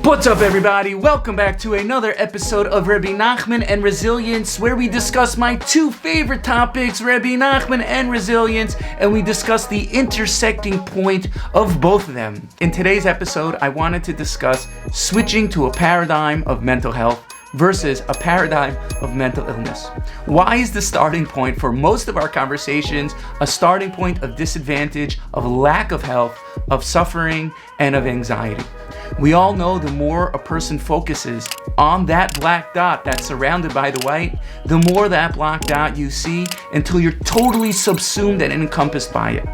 What's up, everybody? Welcome back to another episode of Rebbe Nachman and Resilience, where we discuss my two favorite topics, Rebbe Nachman and Resilience, and we discuss the intersecting point of both of them. In today's episode, I wanted to discuss switching to a paradigm of mental health versus a paradigm of mental illness. Why is the starting point for most of our conversations a starting point of disadvantage, of lack of health, of suffering, and of anxiety? We all know the more a person focuses on that black dot that's surrounded by the white, the more that black dot you see until you're totally subsumed and encompassed by it.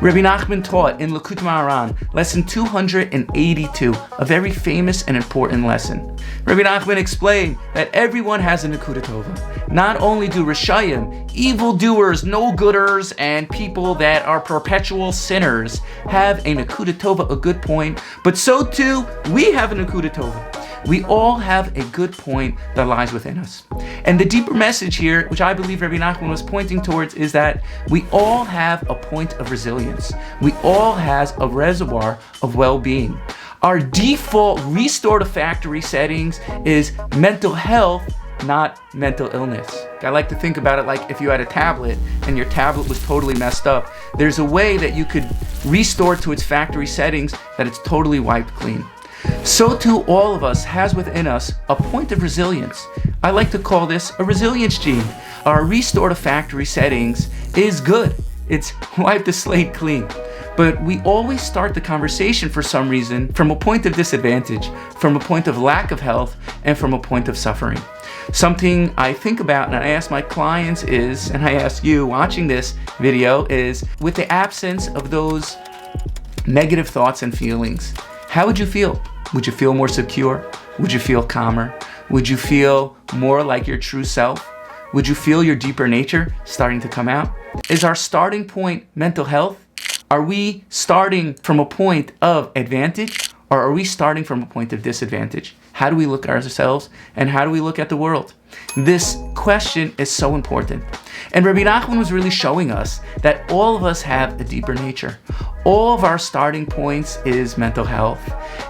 Rebbe Nachman taught in Likutei Moharan, lesson 282, a very famous and important lesson. Rebbe Nachman explained that everyone has a Nekuda Tova. Not only do Rishayim, evildoers, no-gooders, and people that are perpetual sinners have a Nekuda Tova, a good point, but so too, we have a Nekuda Tova. We all have a good point that lies within us. And the deeper message here, which I believe Rebbe Nachman was pointing towards, is that we all have a point of resilience. We all have a reservoir of well-being. Our default restore to factory settings is mental health, not mental illness. I like to think about it like if you had a tablet and your tablet was totally messed up, there's a way that you could restore to its factory settings that it's totally wiped clean. So too, all of us has within us a point of resilience. I like to call this a resilience gene. Our restore to factory settings is good. It's wipe the slate clean. But we always start the conversation for some reason from a point of disadvantage, from a point of lack of health, and from a point of suffering. Something I think about and I ask my clients is, and I ask you watching this video, is with the absence of those negative thoughts and feelings, how would you feel? Would you feel more secure? Would you feel calmer? Would you feel more like your true self? Would you feel your deeper nature starting to come out? Is our starting point mental health? Are we starting from a point of advantage, or are we starting from a point of disadvantage? How do we look at ourselves, and how do we look at the world? This question is so important. And Rebbe Nachman was really showing us that all of us have a deeper nature. All of our starting points is mental health.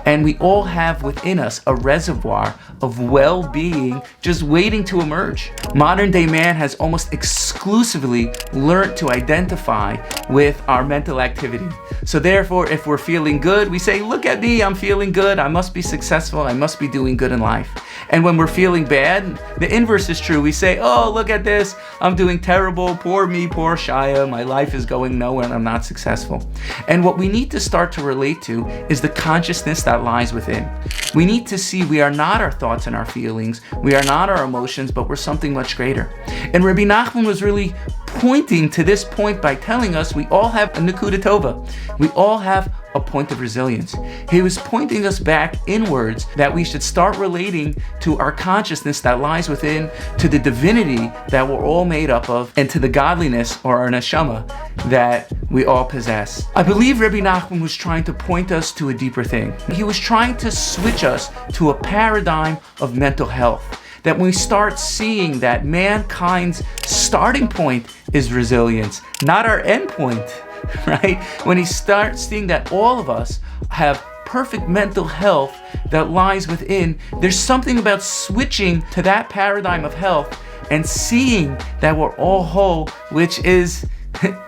And we all have within us a reservoir of well-being just waiting to emerge. Modern day man has almost exclusively learned to identify with our mental activity. So therefore, if we're feeling good, we say, look at me, I'm feeling good, I must be successful, I must be doing good in life. And when we're feeling bad, the inverse is true. We say, oh, look at this, I'm doing terrible, poor me, poor Shia, my life is going nowhere and I'm not successful. And what we need to start to relate to is the consciousness that lies within. We need to see we are not our thoughts and our feelings, we are not our emotions, but we're something much greater. And Rebbe Nachman was really pointing to this point by telling us we all have a Nekuda Tova. We all have a point of resilience. He was pointing us back inwards that we should start relating to our consciousness that lies within, to the divinity that we're all made up of, and to the godliness or our neshama that we all possess. I believe Rebbe Nachman was trying to point us to a deeper thing. He was trying to switch us to a paradigm of mental health. That when we start seeing that mankind's starting point is resilience, not our end point, right? When he starts seeing that all of us have perfect mental health that lies within, there's something about switching to that paradigm of health and seeing that we're all whole, which is,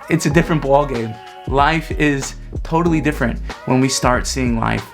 it's a different ballgame. Life is totally different when we start seeing life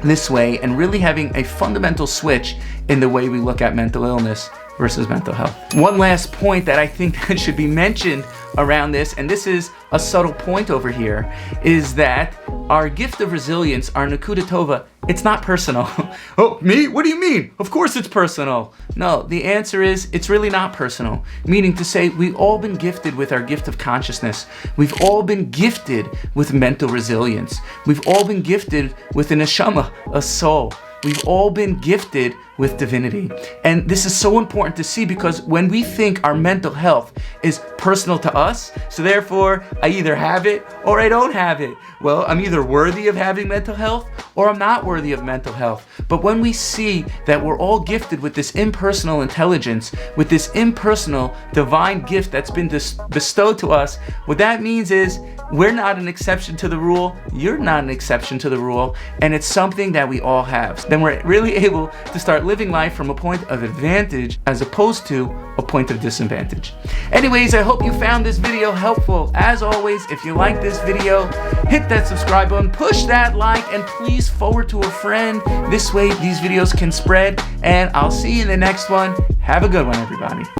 this way and really having a fundamental switch in the way we look at mental illness versus mental health. One last point that I think that should be mentioned around this, and this is a subtle point over here, is that our gift of resilience, our Nekuda Tova, it's not personal. Oh, me? What do you mean? Of course it's personal. No, the answer is it's really not personal. Meaning to say we've all been gifted with our gift of consciousness. We've all been gifted with mental resilience. We've all been gifted with a neshama, a soul. We've all been gifted with divinity. And this is so important to see, because when we think our mental health is personal to us, so therefore I either have it or I don't have it. Well, I'm either worthy of having mental health or I'm not worthy of mental health. But when we see that we're all gifted with this impersonal intelligence, with this impersonal divine gift that's been bestowed to us, what that means is we're not an exception to the rule, you're not an exception to the rule, and it's something that we all have. Then we're really able to start living life from a point of advantage as opposed to a point of disadvantage. Anyways, I hope you found this video helpful. As always, if you like this video, hit that subscribe button, push that like, and please forward to a friend. This way these videos can spread, and I'll see you in the next one. Have a good one, everybody.